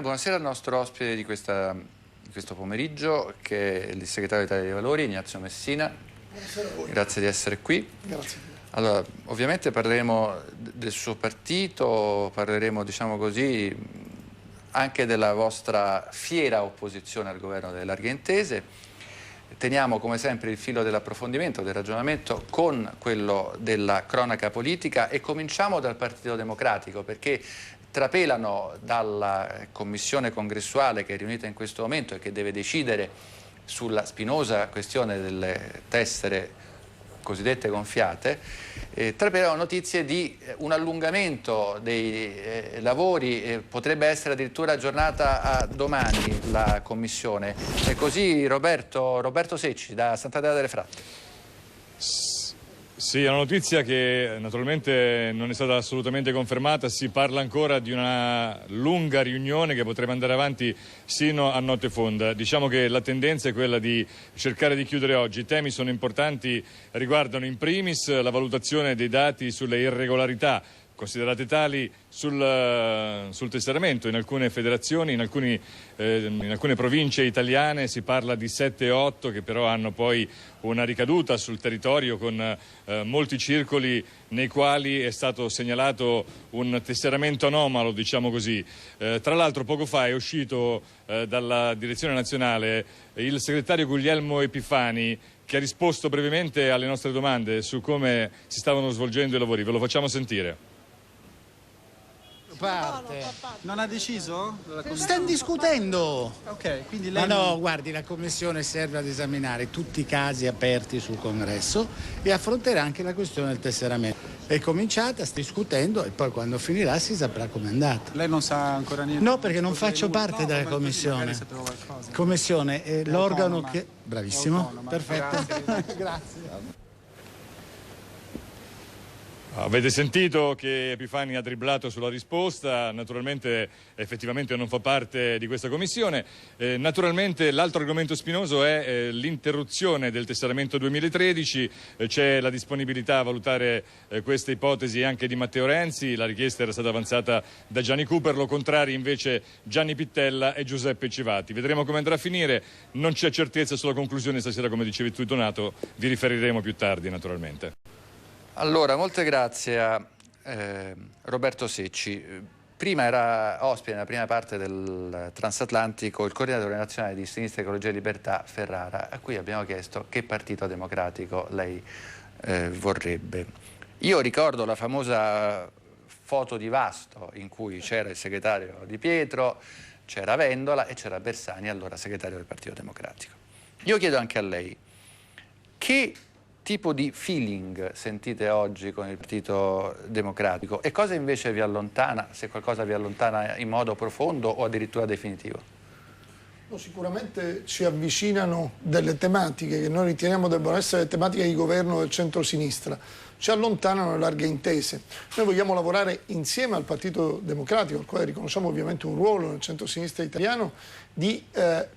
Buonasera al nostro ospite di questo pomeriggio, che è il segretario d'Italia dei Valori, Ignazio Messina. Buonasera a voi. Grazie di essere qui. Grazie. Allora, ovviamente parleremo del suo partito, parleremo, diciamo così, anche della vostra fiera opposizione al governo delle larghe intese. Teniamo come sempre il filo dell'approfondimento, del ragionamento con quello della cronaca politica e cominciamo dal Partito Democratico, perché trapelano dalla commissione congressuale che è riunita in questo momento e che deve decidere sulla spinosa questione delle tessere cosiddette gonfiate, trapelano notizie di un allungamento dei lavori, potrebbe essere addirittura aggiornata a domani la commissione. È così, Roberto Secci da Sant'Andrea delle Fratte. Sì, è una notizia che naturalmente non è stata assolutamente confermata, si parla ancora di una lunga riunione che potrebbe andare avanti sino a notte fonda. Diciamo che la tendenza è quella di cercare di chiudere oggi. I temi sono importanti, riguardano in primis la valutazione dei dati sulle irregolarità considerate tali sul tesseramento. In alcune federazioni, in alcune province italiane si parla di 7-8 che però hanno poi una ricaduta sul territorio con molti circoli nei quali è stato segnalato un tesseramento anomalo, diciamo così. Tra l'altro poco fa è uscito dalla direzione nazionale il segretario Guglielmo Epifani, che ha risposto brevemente alle nostre domande su come si stavano svolgendo i lavori. Ve lo facciamo sentire. Non ha deciso? Stanno discutendo. Ok, quindi lei... Ma no, guardi, la Commissione serve ad esaminare tutti i casi aperti sul Congresso e affronterà anche la questione del tesseramento. È cominciata, sta discutendo e poi quando finirà si saprà com'è andata. Lei non sa ancora niente? No, perché non faccio parte della Commissione. Commissione è l'organo che... Bravissimo, perfetto. Grazie. Avete sentito che Epifani ha dribblato sulla risposta, naturalmente effettivamente non fa parte di questa commissione. Naturalmente l'altro argomento spinoso è l'interruzione del tesseramento 2013, c'è la disponibilità a valutare queste ipotesi anche di Matteo Renzi, la richiesta era stata avanzata da Gianni Cooperlo, contrari invece Gianni Pittella e Giuseppe Civati. Vedremo come andrà a finire, non c'è certezza sulla conclusione stasera, come dicevi tu Donato, vi riferiremo più tardi naturalmente. Allora, molte grazie a Roberto Secci. Prima era ospite nella prima parte del Transatlantico il coordinatore nazionale di Sinistra Ecologia e Libertà Ferrara, a cui abbiamo chiesto che partito democratico lei vorrebbe. Io ricordo la famosa foto di Vasto in cui c'era il segretario Di Pietro, c'era Vendola e c'era Bersani, allora segretario del Partito Democratico. Io chiedo anche a lei, che tipo di feeling sentite oggi con il Partito Democratico e cosa invece vi allontana, se qualcosa vi allontana in modo profondo o addirittura definitivo? No, sicuramente ci avvicinano delle tematiche che noi riteniamo debbano essere le tematiche di governo del centro-sinistra, ci allontanano le larghe intese. Noi vogliamo lavorare insieme al Partito Democratico, al quale riconosciamo ovviamente un ruolo nel centro-sinistra italiano, di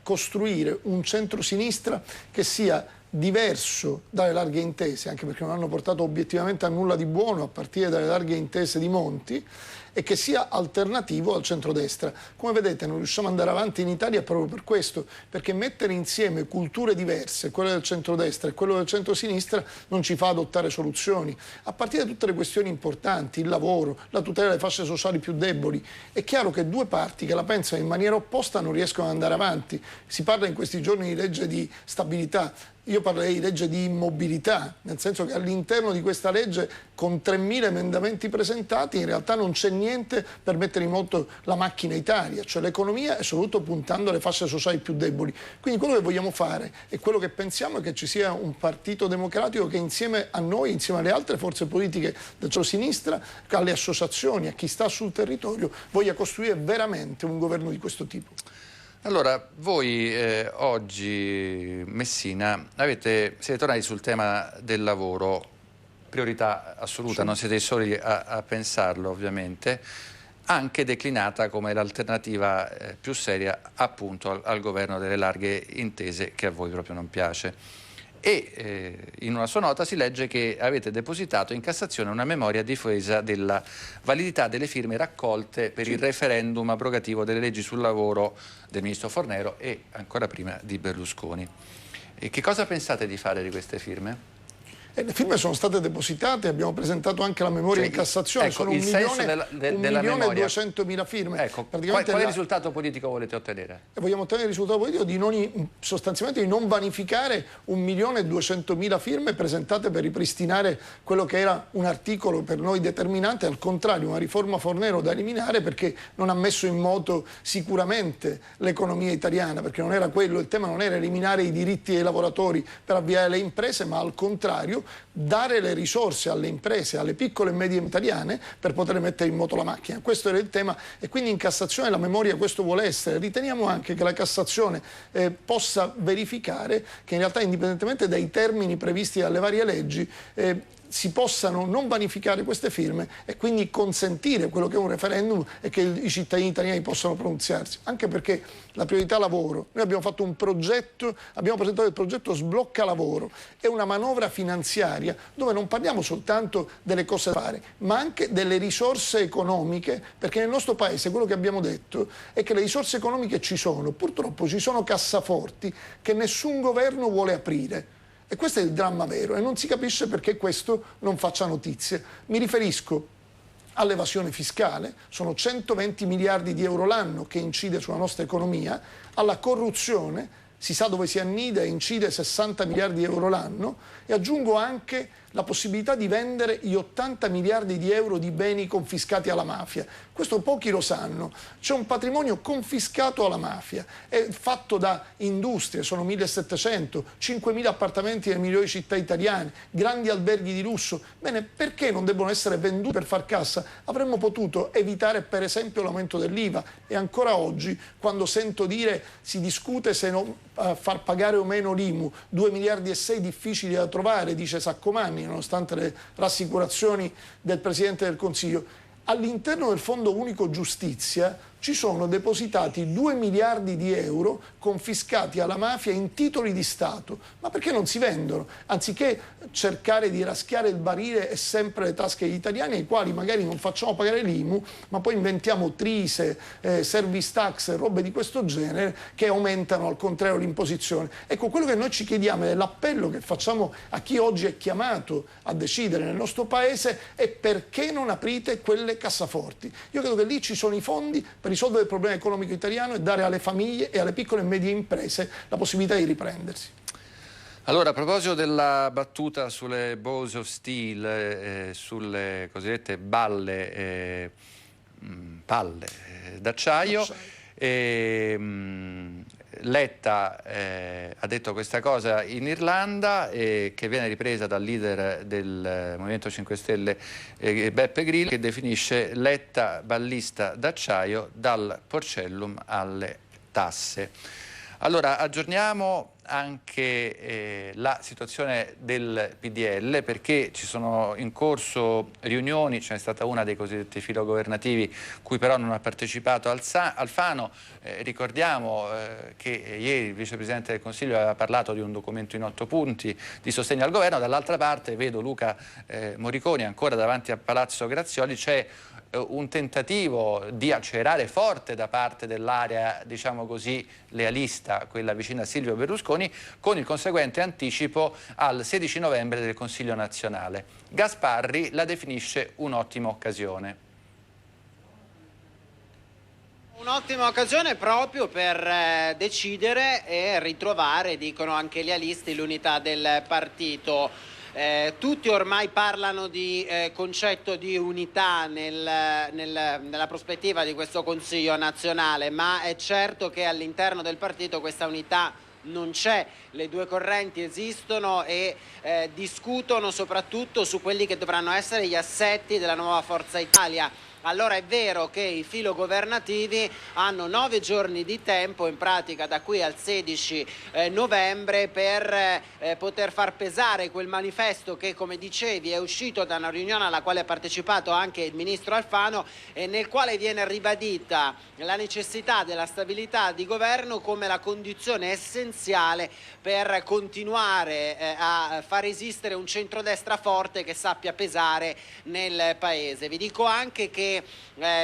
costruire un centro-sinistra che sia diverso dalle larghe intese, anche perché non hanno portato obiettivamente a nulla di buono a partire dalle larghe intese di Monti, e che sia alternativo al centrodestra. Come vedete non riusciamo ad andare avanti in Italia proprio per questo, perché mettere insieme culture diverse, quelle del centrodestra e quelle del centrosinistra, non ci fa adottare soluzioni. A partire da tutte le questioni importanti, il lavoro, la tutela delle fasce sociali più deboli, è chiaro che due parti che la pensano in maniera opposta non riescono ad andare avanti. Si parla in questi giorni di legge di stabilità. Io parlerei di legge di immobilità, nel senso che all'interno di questa legge, con 3.000 emendamenti presentati, in realtà non c'è niente per mettere in moto la macchina Italia, cioè l'economia, e soprattutto puntando alle fasce sociali più deboli. Quindi quello che vogliamo fare e quello che pensiamo è che ci sia un Partito Democratico che insieme a noi, insieme alle altre forze politiche del centro-sinistra, alle associazioni, a chi sta sul territorio, voglia costruire veramente un governo di questo tipo. Allora, voi oggi, Messina, siete tornati sul tema del lavoro, priorità assoluta, non siete i soli a pensarlo ovviamente, anche declinata come l'alternativa più seria appunto al governo delle larghe intese, che a voi proprio non piace. e in una sua nota si legge che avete depositato in Cassazione una memoria a difesa della validità delle firme raccolte per il referendum abrogativo delle leggi sul lavoro del ministro Fornero e ancora prima di Berlusconi. E che cosa pensate di fare di queste firme? Le firme sono state depositate, abbiamo presentato anche la memoria in Cassazione, ecco, sono il senso della memoria. 1.200.000 firme. Ecco, quale risultato politico volete ottenere? Vogliamo ottenere il risultato politico sostanzialmente di non vanificare 1.200.000 firme presentate per ripristinare quello che era un articolo per noi determinante, al contrario una riforma Fornero da eliminare perché non ha messo in moto sicuramente l'economia italiana, perché non era quello, il tema non era eliminare i diritti dei lavoratori per avviare le imprese, ma al contrario dare le risorse alle imprese, alle piccole e medie italiane per poter mettere in moto la macchina. Questo era il tema e quindi in Cassazione la memoria questo vuole essere. Riteniamo anche che la Cassazione possa verificare che in realtà indipendentemente dai termini previsti dalle varie leggi si possano non vanificare queste firme e quindi consentire quello che è un referendum e che i cittadini italiani possano pronunziarsi, anche perché la priorità lavoro, noi abbiamo fatto un progetto, abbiamo presentato il progetto Sblocca Lavoro, è una manovra finanziaria dove non parliamo soltanto delle cose da fare, ma anche delle risorse economiche, perché nel nostro paese quello che abbiamo detto è che le risorse economiche ci sono, purtroppo ci sono cassaforti che nessun governo vuole aprire. E questo è il dramma vero e non si capisce perché questo non faccia notizie. Mi riferisco all'evasione fiscale, sono 120 miliardi di euro l'anno che incide sulla nostra economia, alla corruzione, si sa dove si annida e incide 60 miliardi di euro l'anno, e aggiungo anche la possibilità di vendere gli 80 miliardi di euro di beni confiscati alla mafia. Questo pochi lo sanno, c'è un patrimonio confiscato alla mafia, è fatto da industrie, sono 1700, 5.000 appartamenti nelle migliori città italiane, grandi alberghi di lusso. Bene, perché non debbono essere venduti per far cassa? Avremmo potuto evitare per esempio l'aumento dell'IVA e ancora oggi quando sento dire si discute se non far pagare o meno l'IMU, 2 miliardi e 6 difficili da trovare, dice Saccomanni, nonostante le rassicurazioni del Presidente del Consiglio. All'interno del Fondo Unico Giustizia ci sono depositati 2 miliardi di euro confiscati alla mafia in titoli di Stato. Ma perché non si vendono? Anziché cercare di raschiare il barile e sempre le tasche degli italiani, ai quali magari non facciamo pagare l'IMU, ma poi inventiamo trise, service tax e robe di questo genere che aumentano al contrario l'imposizione. Ecco, quello che noi ci chiediamo e l'appello che facciamo a chi oggi è chiamato a decidere nel nostro Paese è: perché non aprite quelle cassaforti? Io credo che lì ci sono i fondi per risolvere il problema economico italiano e dare alle famiglie e alle piccole e medie imprese la possibilità di riprendersi. Allora, a proposito della battuta sulle balls of steel, sulle cosiddette palle d'acciaio, Letta ha detto questa cosa in Irlanda che viene ripresa dal leader del Movimento 5 Stelle Beppe Grillo, che definisce Letta ballista d'acciaio dal Porcellum alle tasse. Allora, aggiorniamo anche la situazione del PDL, perché ci sono in corso riunioni, ce n'è stata una dei cosiddetti filogovernativi cui però non ha partecipato Alfano. Ricordiamo che ieri il Vicepresidente del Consiglio aveva parlato di un documento in 8 punti di sostegno al governo. Dall'altra parte vedo Luca Moriconi ancora davanti a Palazzo Grazioli, c'è un tentativo di accelerare forte da parte dell'area, diciamo così, lealista, quella vicina a Silvio Berlusconi, con il conseguente anticipo al 16 novembre del Consiglio nazionale. Gasparri la definisce un'ottima occasione. Un'ottima occasione proprio per decidere e ritrovare, dicono anche i lealisti, l'unità del partito. Tutti ormai parlano di concetto di unità nella prospettiva di questo Consiglio nazionale, ma è certo che all'interno del partito questa unità non c'è. Le due correnti esistono e discutono soprattutto su quelli che dovranno essere gli assetti della nuova Forza Italia. allora è vero che i filogovernativi hanno 9 giorni di tempo, in pratica da qui al 16 novembre, per poter far pesare quel manifesto che, come dicevi, è uscito da una riunione alla quale ha partecipato anche il ministro Alfano, e nel quale viene ribadita la necessità della stabilità di governo come la condizione essenziale per continuare a far esistere un centrodestra forte che sappia pesare nel Paese. Vi dico anche che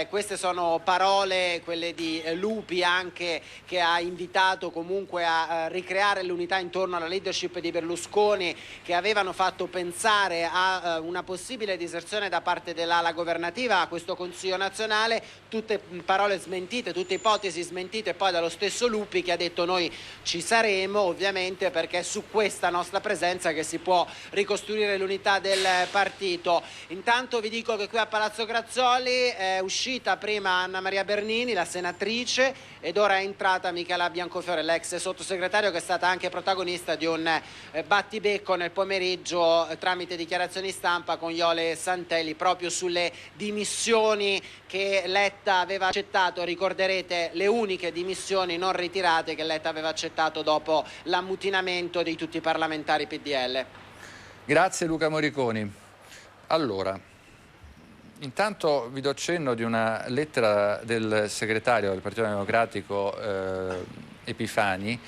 queste sono parole, quelle di Lupi, anche, che ha invitato comunque a ricreare l'unità intorno alla leadership di Berlusconi, che avevano fatto pensare a una possibile diserzione da parte dell'ala governativa a questo Consiglio nazionale. Tutte parole smentite, tutte ipotesi smentite poi dallo stesso Lupi, che ha detto: noi ci saremo ovviamente, perché è su questa nostra presenza che si può ricostruire l'unità del partito. Intanto vi dico che qui a Palazzo Grazzoli è uscita prima Anna Maria Bernini, la senatrice, ed ora è entrata Michela Biancofiore, l'ex sottosegretario, che è stata anche protagonista di un battibecco nel pomeriggio tramite dichiarazioni stampa con Iole Santelli proprio sulle dimissioni che Letta aveva accettato. Ricorderete le uniche dimissioni non ritirate che Letta aveva accettato dopo l'ammutinamento di tutti i parlamentari PDL. Grazie Luca Moriconi. Allora, intanto vi do cenno di una lettera del segretario del Partito Democratico Epifani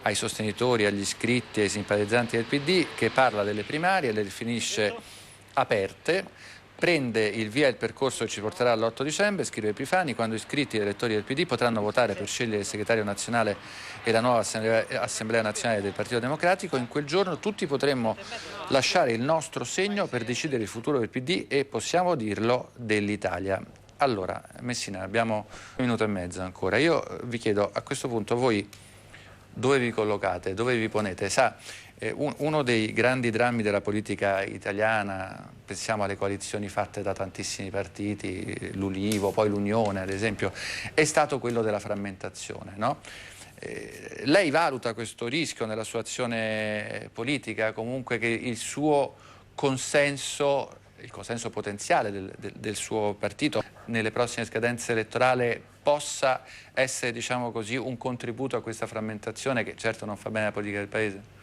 ai sostenitori, agli iscritti e ai simpatizzanti del PD, che parla delle primarie, le definisce aperte, prende il via il percorso che ci porterà all'8 dicembre, scrive Epifani, quando iscritti e elettori del PD potranno votare per scegliere il segretario nazionale e la nuova Assemblea Nazionale del Partito Democratico. In quel giorno tutti potremmo lasciare il nostro segno per decidere il futuro del PD e, possiamo dirlo, dell'Italia. Allora, Messina, abbiamo 1 minuto e mezzo ancora. Io vi chiedo, a questo punto, voi dove vi collocate, dove vi ponete? Sa, uno dei grandi drammi della politica italiana, pensiamo alle coalizioni fatte da tantissimi partiti, l'Ulivo, poi l'Unione ad esempio, è stato quello della frammentazione, no? Lei valuta questo rischio nella sua azione politica, comunque che il suo consenso, il consenso potenziale del suo partito nelle prossime scadenze elettorali possa essere, diciamo così, un contributo a questa frammentazione che certo non fa bene alla politica del Paese?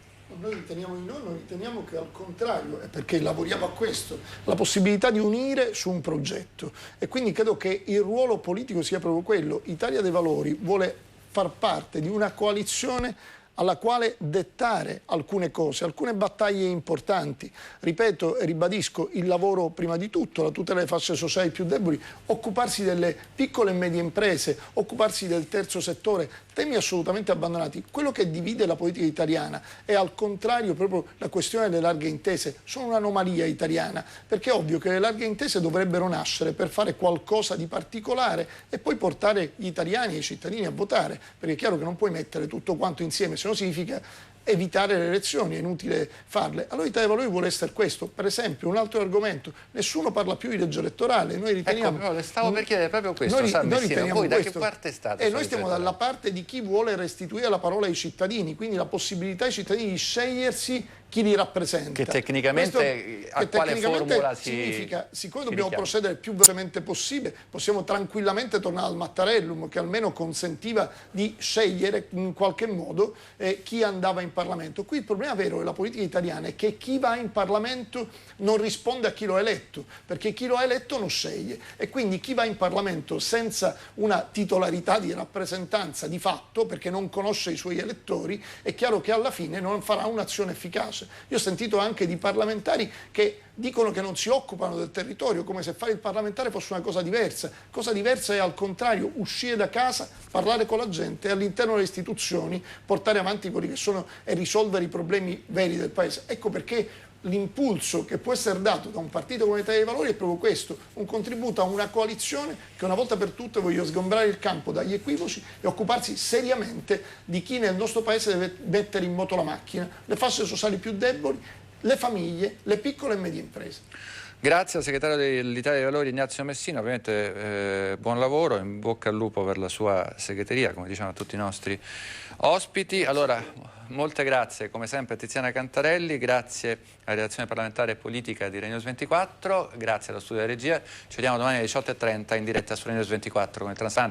Noi riteniamo di no, noi riteniamo che al contrario, è perché lavoriamo a questo, la possibilità di unire su un progetto, e quindi credo che il ruolo politico sia proprio quello. Italia dei Valori vuole far parte di una coalizione alla quale dettare alcune cose, alcune battaglie importanti. Ripeto e ribadisco, il lavoro prima di tutto, la tutela delle fasce sociali più deboli, occuparsi delle piccole e medie imprese, occuparsi del terzo settore, temi assolutamente abbandonati. Quello che divide la politica italiana è al contrario proprio la questione delle larghe intese. Sono un'anomalia italiana, perché è ovvio che le larghe intese dovrebbero nascere per fare qualcosa di particolare e poi portare gli italiani e i cittadini a votare, perché è chiaro che non puoi mettere tutto quanto insieme, se no significa evitare le elezioni, è inutile farle. Allora Italia dei Valori vuole essere questo. Per esempio, un altro argomento: nessuno parla più di legge elettorale. Noi riteniamo, ecco, le stavo per chiedere proprio questo. Noi riteniamo voi da questo. che parte state? E noi stiamo dalla parte di chi vuole restituire la parola ai cittadini, quindi la possibilità ai cittadini di scegliersi chi li rappresenta. Che tecnicamente a quale formula significa, siccome dobbiamo procedere il più velocemente possibile, possiamo tranquillamente tornare al Mattarellum, che almeno consentiva di scegliere in qualche modo chi andava in Parlamento. Qui il problema vero della politica italiana è che chi va in Parlamento non risponde a chi lo ha eletto, perché chi lo ha eletto non sceglie, e quindi chi va in Parlamento senza una titolarità di rappresentanza di fatto, perché non conosce i suoi elettori, è chiaro che alla fine non farà un'azione efficace. Io ho sentito anche di parlamentari che dicono che non si occupano del territorio, come se fare il parlamentare fosse una cosa diversa. Cosa diversa è, al contrario, uscire da casa, parlare con la gente e all'interno delle istituzioni portare avanti quelli che sono e risolvere i problemi veri del Paese. Ecco perché l'impulso che può essere dato da un partito come Italia dei Valori è proprio questo: un contributo a una coalizione che una volta per tutte voglia sgombrare il campo dagli equivoci e occuparsi seriamente di chi nel nostro Paese deve mettere in moto la macchina, le fasce sociali più deboli, le famiglie, le piccole e medie imprese. Grazie al segretario dell'Italia dei Valori Ignazio Messina, ovviamente buon lavoro, in bocca al lupo per la sua segreteria, come diciamo a tutti i nostri ospiti. Allora, molte grazie come sempre a Tiziana Cantarelli, grazie alla redazione parlamentare e politica di Rai News 24, grazie allo studio della regia, ci vediamo domani alle 18:30 in diretta su Rai News 24 con il Transante.